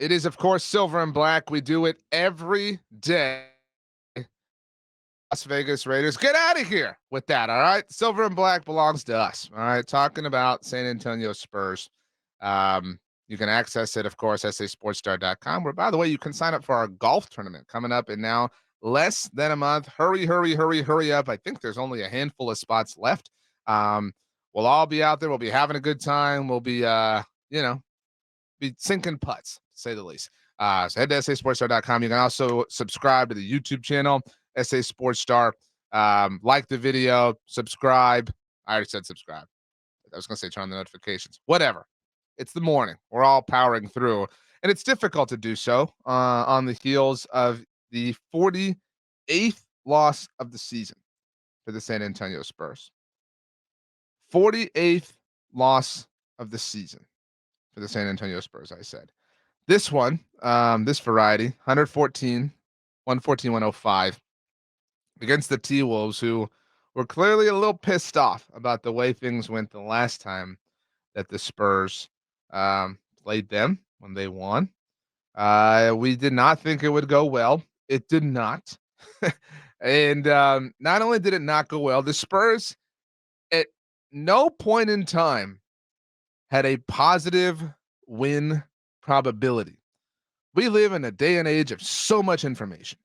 It is, of course, Silver and Black. We do it every day. Las Vegas Raiders, get out of here with that. All right. Silver and Black belongs to us. All right. Talking about San Antonio Spurs. You can access it, of course, sasportstar.com, where, by the way, you can sign up for our golf tournament coming up in now less than a month. Hurry, hurry, hurry, hurry up. I think there's only a handful of spots left. We'll all be out there. We'll be having a good time. We'll be, be sinking putts, to say the least. So head to sasportstar.com. You can also subscribe to the YouTube channel, SA Sports Star. Like the video, subscribe. I already said subscribe. I was going to say turn on the notifications. Whatever. It's the morning. We're all powering through. And it's difficult to do so on the heels of the 48th loss of the season for the San Antonio Spurs. 48th loss of the season for the San Antonio Spurs, I said. This one, this variety, 114, 105 against the T-Wolves, who were clearly a little pissed off about the way things went the last time that the Spurs played them when they won. We did not think it would go well. It did not. And not only did it not go well, the Spurs at no point in time had a positive win probability. We live in a day and age of so much information,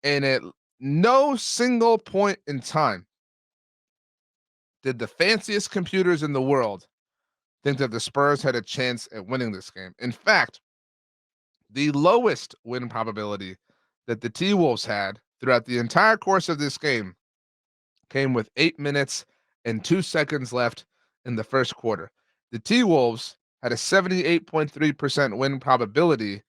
and at no single point in time did the fanciest computers in the world think that the Spurs had a chance at winning this game. In fact, the lowest win probability that the T-Wolves had throughout the entire course of this game came with 8 minutes and 2 seconds left in the first quarter. The T-Wolves had a 78.3% win probability,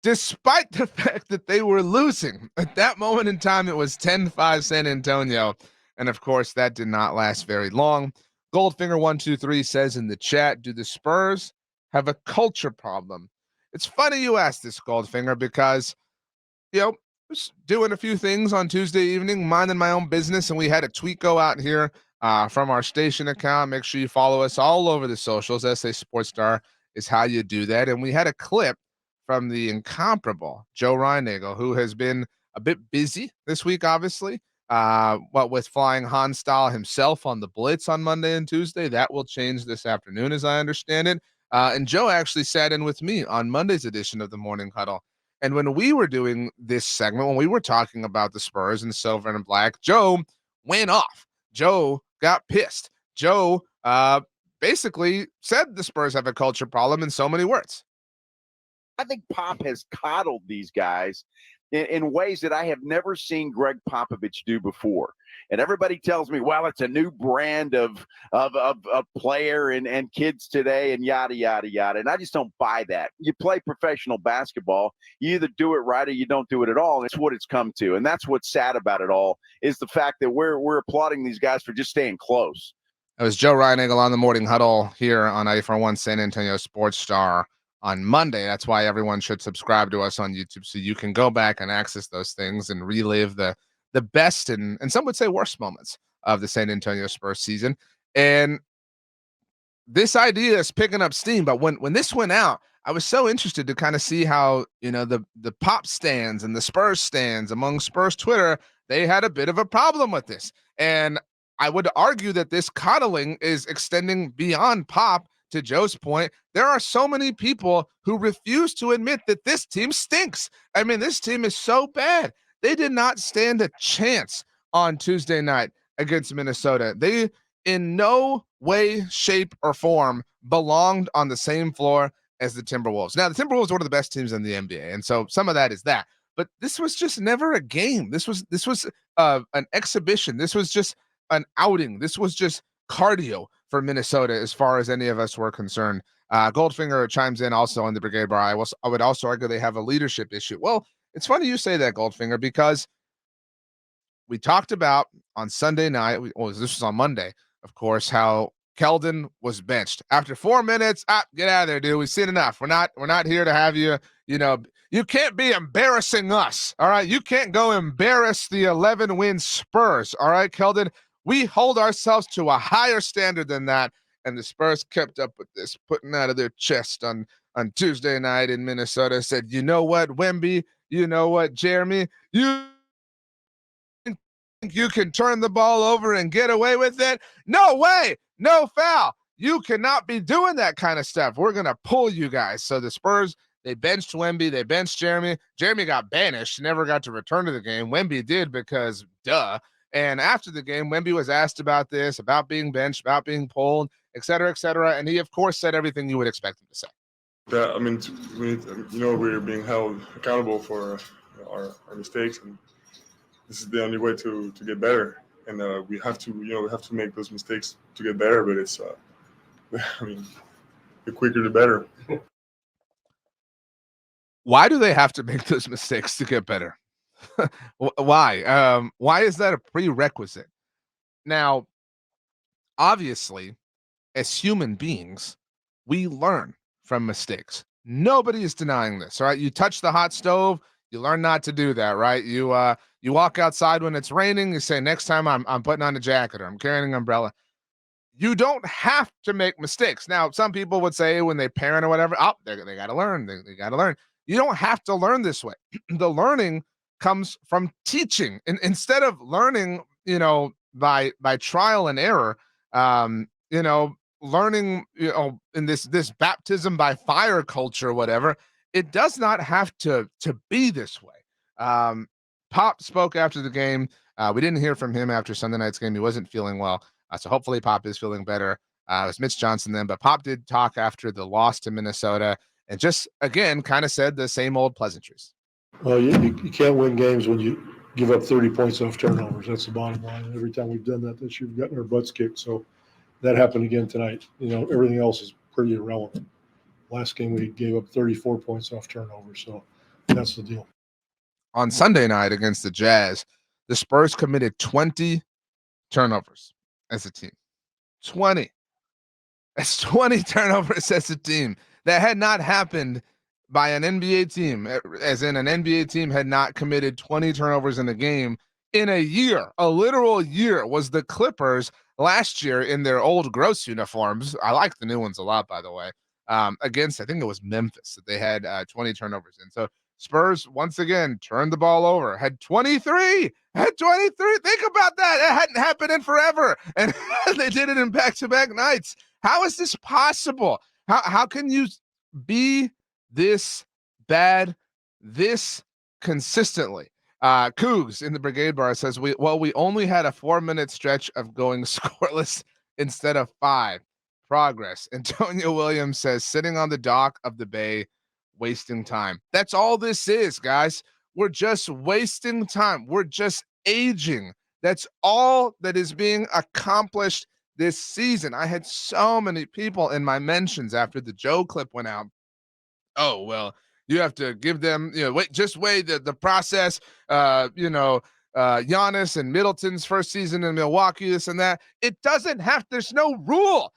despite the fact that they were losing. At that moment in time, it was 10-5 San Antonio. And of course, that did not last very long. Goldfinger123 says in the chat, do the Spurs have a culture problem? It's funny you asked this, Goldfinger, because, I was doing a few things on Tuesday evening, minding my own business, and we had a tweet go out here from our station account. Make sure you follow us all over the socials. SA Sports Star is how you do that. And we had a clip from the incomparable Joe Reinagle, who has been a bit busy this week, obviously. With flying Han style himself on the Blitz on Monday and Tuesday. That will change this afternoon, as I understand it. And Joe actually sat in with me on Monday's edition of the Morning Huddle. And when we were doing this segment, when we were talking about the Spurs and Silver and Black, Joe went off. Joe got pissed. Joe basically said the Spurs have a culture problem in so many words. I think Pop has coddled these guys in ways that I have never seen Greg Popovich do before. And everybody tells me, well, it's a new brand of player and kids today and yada, yada, yada. And I just don't buy that. You play professional basketball. You either do it right or you don't do it at all. And it's what it's come to. And that's what's sad about it all is the fact that we're applauding these guys for just staying close. It was Joe Reinagle on the Morning Huddle here on 94.1 San Antonio Sports Star on Monday. That's why everyone should subscribe to us on YouTube, so you can go back and access those things and relive the best and some would say worst moments of the San Antonio Spurs season. And this idea is picking up steam. But when this went out, I was so interested to kind of see how, the Pop stands and the Spurs stands among Spurs Twitter, they had a bit of a problem with this. And I would argue that this coddling is extending beyond Pop. To Joe's point, there are so many people who refuse to admit that this team stinks. I mean, this team is so bad. They did not stand a chance on Tuesday night against Minnesota. They, in no way, shape, or form, belonged on the same floor as the Timberwolves. Now, the Timberwolves are one of the best teams in the NBA, and so some of that is that. But this was just never a game. This was an exhibition. This was just an outing. This was just cardio for Minnesota as far as any of us were concerned. Goldfinger chimes in also on the Brigade Bar. I would also argue they have a leadership issue. Well, it's funny you say that, Goldfinger, because we talked about on Sunday night, this was on Monday, of course, how Keldon was benched after 4 minutes. Get out of there, dude. We've seen enough. We're not here to have you. You can't be embarrassing us. All right. You can't go embarrass the 11-win Spurs. All right, Keldon. We hold ourselves to a higher standard than that. And the Spurs kept up with this, putting out of their chest on on Tuesday night in Minnesota said, you know what, Wemby, you know what, Jeremy, you think you can turn the ball over and get away with it? No way, no foul. You cannot be doing that kind of stuff. We're going to pull you guys. So the Spurs, they benched Wemby, they benched Jeremy. Jeremy got banished, never got to return to the game. Wemby did because duh. And after the game, Wemby was asked about this, about being benched, about being pulled, et cetera, and he, of course, said everything you would expect him to say. That, I mean, we're being held accountable for our mistakes, and this is the only way to get better. And we have to make those mistakes to get better. But it's, I mean, the quicker the better. Why do they have to make those mistakes to get better? Why? Why is that a prerequisite? Now, obviously, as human beings, we learn from mistakes. Nobody is denying this, right? You touch the hot stove, you learn not to do that, right? You walk outside when it's raining, you say, next time I'm putting on a jacket or I'm carrying an umbrella. You don't have to make mistakes. Now, some people would say when they parent or whatever, oh, they got to learn. They got to learn. You don't have to learn this way. The learning comes from teaching. And instead of learning, by trial and error, learning, in this baptism by fire culture, whatever, it does not have to be this way. Pop spoke after the game. We didn't hear from him after Sunday night's game. He wasn't feeling well. So hopefully Pop is feeling better. It was Mitch Johnson then, but Pop did talk after the loss to Minnesota and just, again, kind of said the same old pleasantries. Well, you can't win games when you give up 30 points off turnovers. That's the bottom line. Every time we've done that this year, we've gotten our butts kicked. So that happened again tonight. Everything else is pretty irrelevant. Last game, we gave up 34 points off turnovers. So that's the deal. On Sunday night against the Jazz, the Spurs committed 20 turnovers as a team. 20. That's 20 turnovers as a team. That had not happened by an NBA team, as in an NBA team had not committed 20 turnovers in a game in a year. A literal year. Was the Clippers last year in their old gross uniforms. I like the new ones a lot, by the way. Against, I think it was Memphis, that they had 20 turnovers in. So Spurs, once again, turned the ball over, had 23. Think about that. It hadn't happened in forever. And they did it in back-to-back nights. How is this possible? How can you be this bad this consistently? Cougs in the Brigade Bar says, we only had a 4-minute stretch of going scoreless instead of 5. Progress. Antonio Williams says, sitting on the dock of the bay, wasting time. That's all this is, guys. We're just wasting time. We're just aging. That's all that is being accomplished this season. I had so many people in my mentions after the Joe clip went out. Oh, well, you have to give them, wait the process, Giannis and Middleton's first season in Milwaukee, this and that. It doesn't have, there's no rule.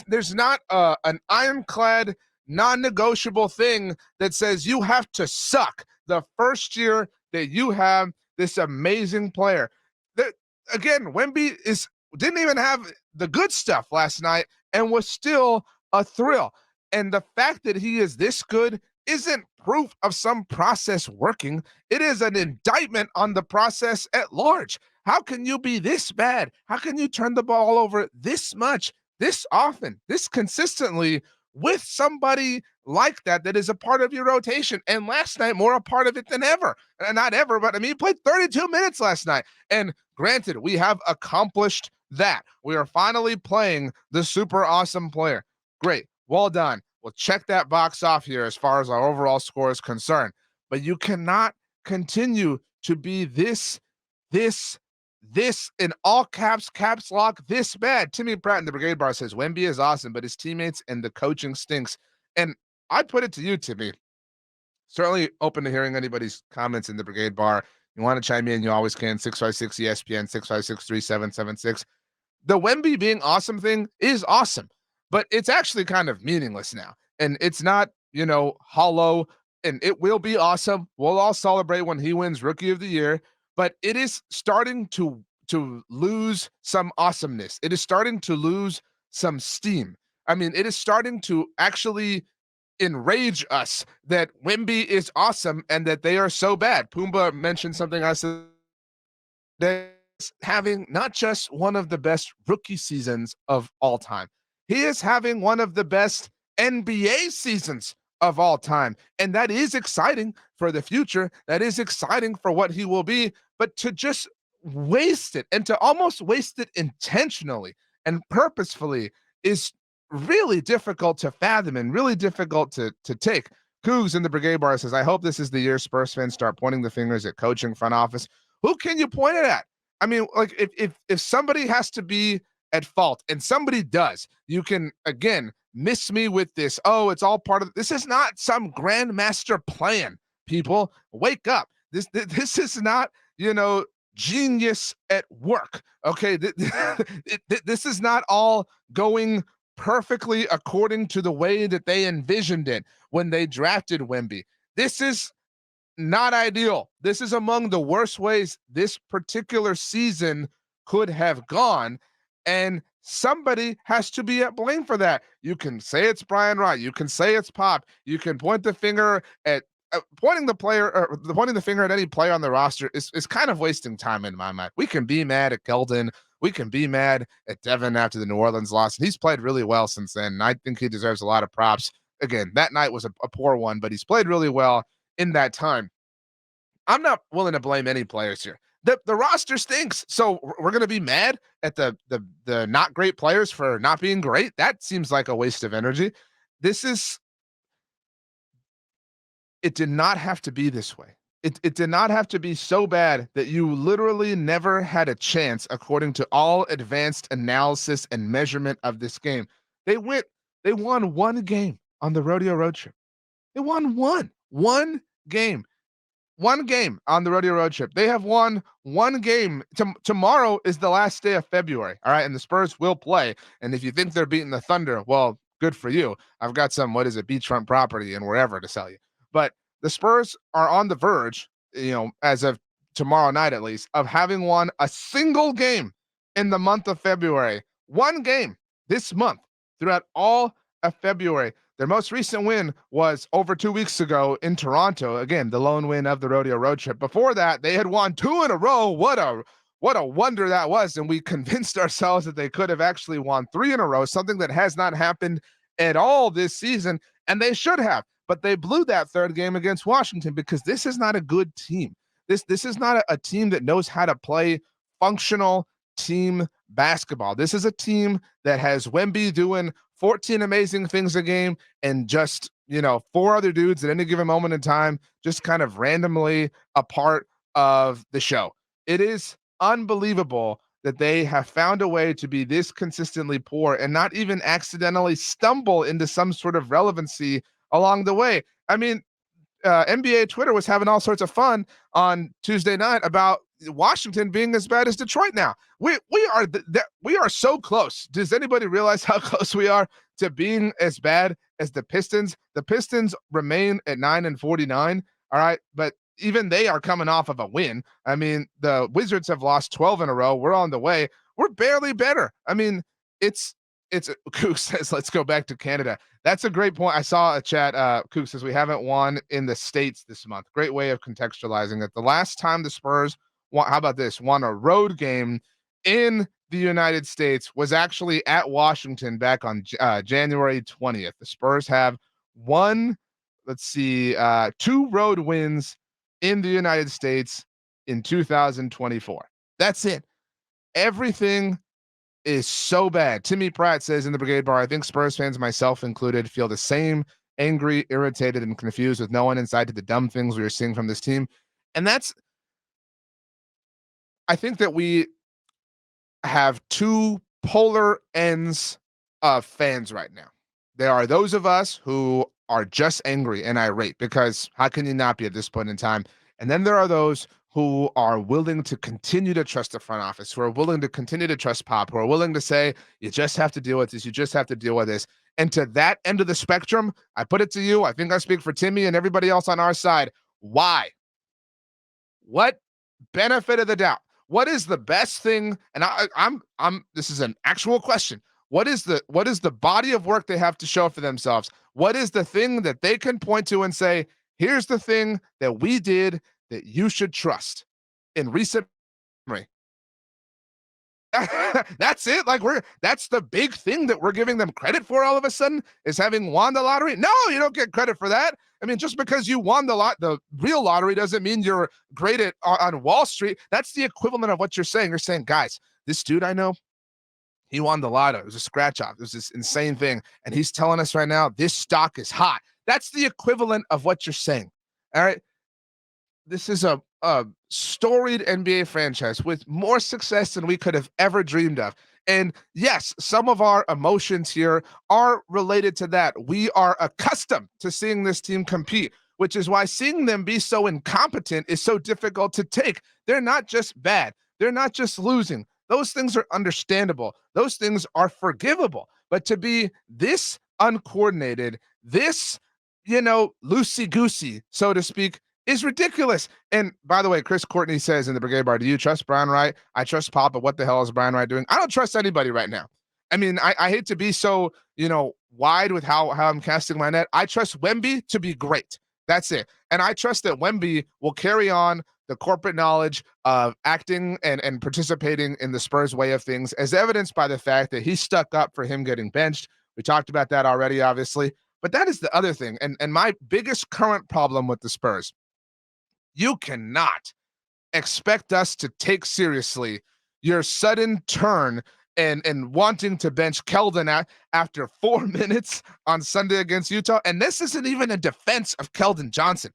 There's not an ironclad, non-negotiable thing that says you have to suck the first year that you have this amazing player. Again, Wemby didn't even have the good stuff last night and was still a thrill. And the fact that he is this good isn't proof of some process working. It is an indictment on the process at large. How can you be this bad? How can you turn the ball over this much, this often, this consistently with somebody like that is a part of your rotation? And last night, more a part of it than ever. And not ever, but I mean, he played 32 minutes last night. And granted, we have accomplished that. We are finally playing the super awesome player. Great. Well done. We'll check that box off here as far as our overall score is concerned. But you cannot continue to be this in all caps lock, this bad. Timmy Pratt in the Brigade Bar says, Wemby is awesome, but his teammates and the coaching stinks. And I put it to you, Timmy. Certainly open to hearing anybody's comments in the Brigade Bar. You want to chime in, you always can. 656 ESPN, 656-3776. The Wemby being awesome thing is awesome, but it's actually kind of meaningless now. And it's not, hollow, and it will be awesome. We'll all celebrate when he wins Rookie of the Year, but it is starting to lose some awesomeness. It is starting to lose some steam. I mean, it is starting to actually enrage us that Wemby is awesome and that they are so bad. Pumbaa mentioned something I said, having not just one of the best rookie seasons of all time, he is having one of the best NBA seasons of all time. And that is exciting for the future. That is exciting for what he will be. But to just waste it and to almost waste it intentionally and purposefully is really difficult to fathom and really difficult to take. Cougs in the Brigade Bar says, I hope this is the year Spurs fans start pointing the fingers at coaching, front office. Who can you point it at? I mean, like if somebody has to be at fault, and somebody does, you can again miss me with this. Oh, it's all part of this. Is not some grandmaster plan. People, wake up. This is not, genius at work. Okay, this is not all going perfectly according to the way that they envisioned it when they drafted Wemby. This is not ideal. This is among the worst ways this particular season could have gone, and somebody has to be at blame for that. You can say it's Brian Wright. You can say it's Pop. You can point the finger at pointing the finger at any player on the roster is kind of wasting time in my mind. We can be mad at Keldon. We can be mad at Devin after the New Orleans loss, and he's played really well since then. And I think he deserves a lot of props. Again, that night was a poor one, but he's played really well in that time. I'm not willing to blame any players here. The roster stinks. So we're going to be mad at the not great players for not being great. That seems like a waste of energy. It did not have to be this way. It did not have to be so bad that you literally never had a chance, according to all advanced analysis and measurement of this game. They won one game on the Rodeo Road Trip. They won one game. One game on the Rodeo Road Trip. They have won one game. Tomorrow is the last day of February. All right. And the Spurs will play. And if you think they're beating the Thunder, well, good for you. I've got some, beachfront property and wherever to sell you. But the Spurs are on the verge, as of tomorrow night, at least, of having won a single game in the month of February. One game this month throughout all of February. Their most recent win was over 2 weeks ago in Toronto. Again, the lone win of the Rodeo Road Trip. Before that, they had won 2 in a row. What a wonder that was. And we convinced ourselves that they could have actually won 3 in a row, something that has not happened at all this season. And they should have. But they blew that third game against Washington because this is not a good team. This is not a team that knows how to play functional team basketball. This is a team that has Wemby doing 14 amazing things a game and just, 4 other dudes at any given moment in time, just kind of randomly a part of the show. It is unbelievable that they have found a way to be this consistently poor and not even accidentally stumble into some sort of relevancy along the way. I mean, NBA Twitter was having all sorts of fun on Tuesday night about Washington being as bad as Detroit now. We are so close. Does anybody realize how close we are to being as bad as the Pistons? The Pistons remain at 9-49. All right, but even they are coming off of a win. I mean, the Wizards have lost 12 in a row. We're on the way. We're barely better. I mean, it's Kook says, let's go back to Canada. That's a great point. I saw a chat. Kook says, we haven't won in the States this month. Great way of contextualizing it. The last time the Spurs won a road game in the United States was actually at Washington back on January 20th. The Spurs have won, 2 road wins in the United States in 2024. That's it. Everything is so bad. Timmy Pratt says in the Brigade Bar, I think Spurs fans, myself included, feel the same, angry, irritated, and confused with no one inside to the dumb things we are seeing from this team. And I think that we have 2 polar ends of fans right now. There are those of us who are just angry and irate because how can you not be at this point in time? And then there are those who are willing to continue to trust the front office, who are willing to continue to trust Pop, who are willing to say, you just have to deal with this. You just have to deal with this. And to that end of the spectrum, I put it to you. I think I speak for Timmy and everybody else on our side. Why? What benefit of the doubt? What is the best thing? And I'm this is an actual question. What is the body of work they have to show for themselves? What is the thing that they can point to and say, here's the thing that we did that you should trust in recent memory? That's it. Like that's the big thing that we're giving them credit for all of a sudden, is having won the lottery. No, you don't get credit for that. I mean, just because you won the real lottery doesn't mean you're great on Wall Street. That's the equivalent of what you're saying. You're saying, guys, this dude I know, he won the lotto. It was a scratch off. It was this insane thing. And he's telling us right now, this stock is hot. That's the equivalent of what you're saying. All right. This is a storied NBA franchise with more success than we could have ever dreamed of. And yes, some of our emotions here are related to that. We are accustomed to seeing this team compete, which is why seeing them be so incompetent is so difficult to take. They're not just bad. They're not just losing. Those things are understandable. Those things are forgivable. But to be this uncoordinated, this, loosey-goosey, so to speak, is ridiculous. And by the way, Chris Courtney says in the Brigade Bar, do you trust Brian Wright? I trust Pop, but what the hell is Brian Wright doing? I don't trust anybody right now. I mean, I hate to be so, wide with how I'm casting my net. I trust Wemby to be great. That's it. And I trust that Wemby will carry on the corporate knowledge of acting and participating in the Spurs way of things, as evidenced by the fact that he stuck up for him getting benched. We talked about that already, obviously. But that is the other thing. And my biggest current problem with the Spurs, you cannot expect us to take seriously your sudden turn and wanting to bench Keldon after 4 minutes on Sunday against Utah. And this isn't even a defense of Keldon Johnson.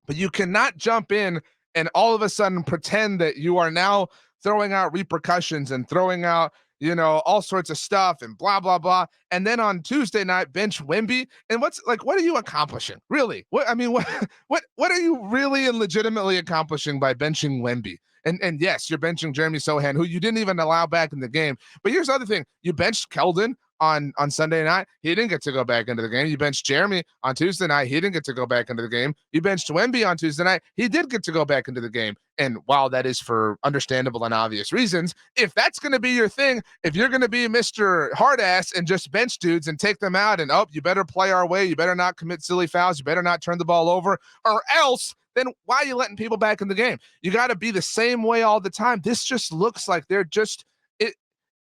But you cannot jump in and all of a sudden pretend that you are now throwing out repercussions and throwing out, all sorts of stuff and blah, blah, blah. And then on Tuesday night, bench Wemby. And what are you accomplishing? Really? What are you really and legitimately accomplishing by benching Wemby? And yes, you're benching Jeremy Sochan, who you didn't even allow back in the game. But here's the other thing. You benched Keldon on Sunday night. He didn't get to go back into the game. You benched Jeremy on Tuesday night. He didn't get to go back into the game. You benched Wemby on Tuesday night. He did get to go back into the game. And while that is for understandable and obvious reasons, if that's going to be your thing, if you're going to be Mr. Hardass and just bench dudes and take them out and, you better play our way, you better not commit silly fouls, you better not turn the ball over, or else, then why are you letting people back in the game? You got to be the same way all the time. This just looks like they're just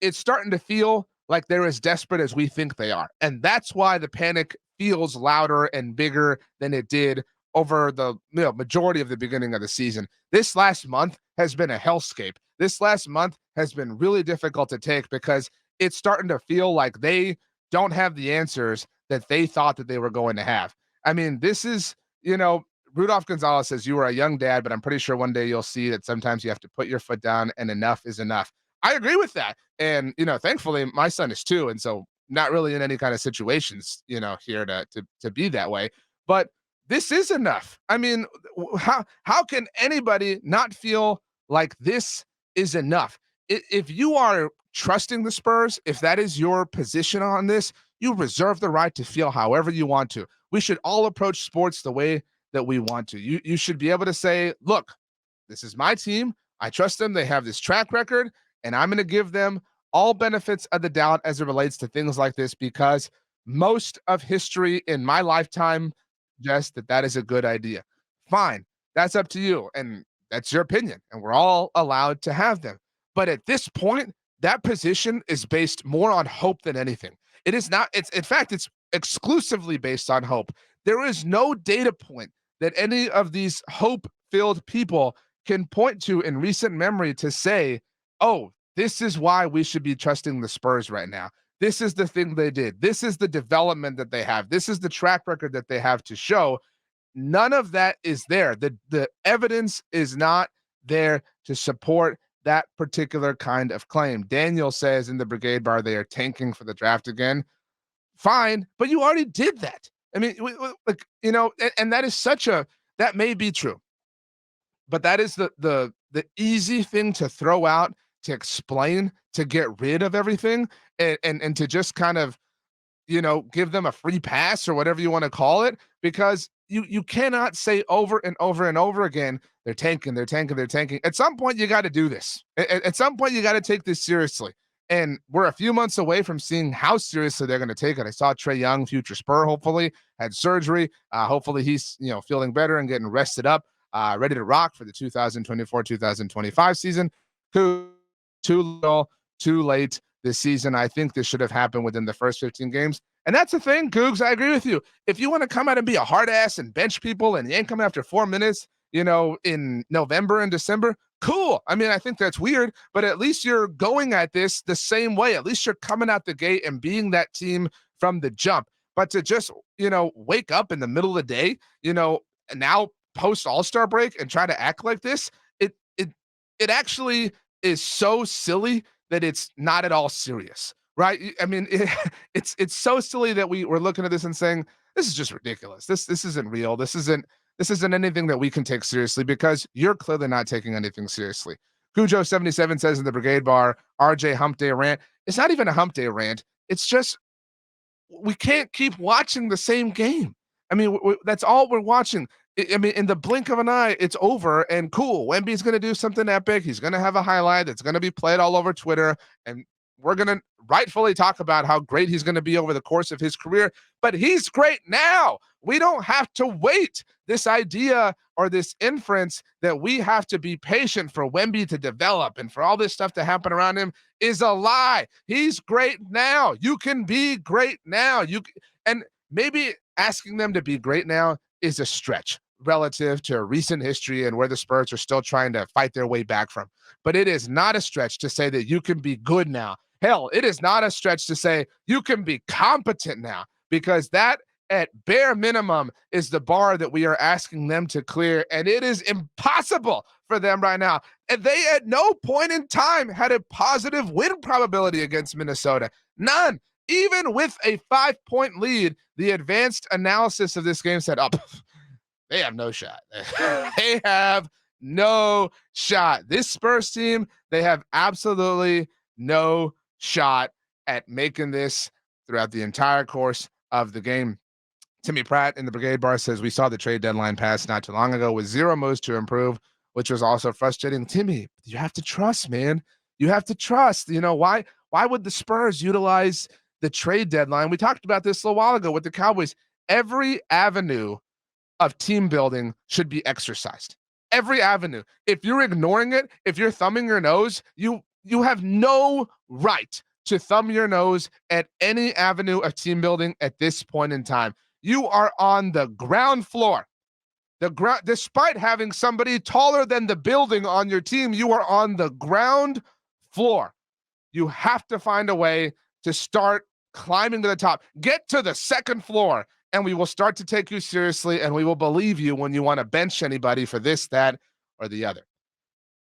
it's starting to feel like they're as desperate as we think they are. And that's why the panic feels louder and bigger than it did over the majority of the beginning of the season. This last month has been a hellscape. This last month has been really difficult to take because it's starting to feel like they don't have the answers that they thought that they were going to have. I mean, this is, Rudolph Gonzalez says you are a young dad, but I'm pretty sure one day you'll see that sometimes you have to put your foot down and enough is enough. I agree with that. And, thankfully my son is 2. And so not really in any kind of situations, here to be that way, but this is enough. I mean, how can anybody not feel like this is enough? If you are trusting the Spurs, if that is your position on this, you reserve the right to feel however you want to. We should all approach sports the way that we want to. You should be able to say, look, this is my team. I trust them. They have this track record, and I'm going to give them all benefits of the doubt as it relates to things like this, because most of history in my lifetime suggests that is a good idea. Fine. That's up to you. And that's your opinion. And we're all allowed to have them. But at this point, that position is based more on hope than anything. It is not. In fact, it's exclusively based on hope. There is no data point that any of these hope-filled people can point to in recent memory to say, oh, this is why we should be trusting the Spurs right now. This is the thing they did. This is the development that they have. This is the track record that they have to show. None of that is there. The evidence is not there to support that particular kind of claim. Daniel says in the Brigade Bar they are tanking for the draft again. Fine, but you already did that. I mean, and that is that may be true, but that is the easy thing to throw out, to explain, to get rid of everything, and to just kind of, give them a free pass or whatever you want to call it, because you cannot say over and over and over again, they're tanking. At some point, you got to do this. At some point, you got to take this seriously. And we're a few months away from seeing how seriously they're going to take it. I saw Trae Young, future Spur, hopefully had surgery. Hopefully he's, feeling better and getting rested up, ready to rock for the 2024-2025 season. Too little, too late this season. I think this should have happened within the first 15 games. And that's the thing, Cougs. I agree with you. If you want to come out and be a hard ass and bench people and you ain't coming after 4 minutes, in November and December, cool. I mean, I think that's weird, but at least you're going at this the same way. At least you're coming out the gate and being that team from the jump. But to just, wake up in the middle of the day, now post All-Star break and try to act like this, it actually is so silly that it's not at all serious, right? I mean, it's so silly that we're looking at this and saying, this is just ridiculous. This isn't real. This isn't anything that we can take seriously, because you're clearly not taking anything seriously. Cujo77 says in the Brigade Bar, RJ hump day rant. It's not even a hump day rant. It's just, we can't keep watching the same game. I mean, that's all we're watching. I mean, in the blink of an eye, it's over and cool. Wemby's going to do something epic. He's going to have a highlight that's going to be played all over Twitter. And we're going to rightfully talk about how great he's going to be over the course of his career. But he's great now. We don't have to wait. This idea or this inference that we have to be patient for Wemby to develop and for all this stuff to happen around him is a lie. He's great now. You can be great now. And maybe asking them to be great now is a stretch relative to recent history and where the Spurs are still trying to fight their way back from. But it is not a stretch to say that you can be good now. Hell, it is not a stretch to say you can be competent now, because that at bare minimum is the bar that we are asking them to clear, and it is impossible for them right now. And they at no point in time had a positive win probability against Minnesota. None. Even with a 5-point lead, the advanced analysis of this game said, they have no shot. They have no shot. This Spurs team, they have absolutely no shot at making this throughout the entire course of the game. Timmy Pratt in the Brigade Bar says, we saw the trade deadline pass not too long ago with zero moves to improve, which was also frustrating. Timmy, you have to trust, man. You have to trust. Why would the Spurs utilize the trade deadline? We talked about this a little while ago with the Cowboys. Every avenue of team building should be exercised. Every avenue. If you're ignoring it, if you're thumbing your nose, you have no right to thumb your nose at any avenue of team building at this point in time. You are on the ground floor. Despite having somebody taller than the building on your team, you are on the ground floor. You have to find a way to start climbing to the top. Get to the second floor, and we will start to take you seriously, and we will believe you when you want to bench anybody for this, that, or the other.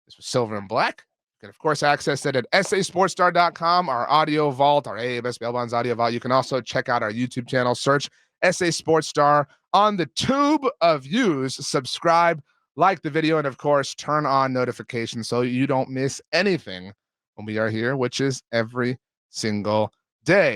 This was Silver and Black. You can, of course, access it at sasportstar.com, our audio vault, our AABS Bail Bonds audio vault. You can also check out our YouTube channel, search SA Sports Star on the tube of views, subscribe, like the video, and, of course, turn on notifications so you don't miss anything when we are here, which is every single day.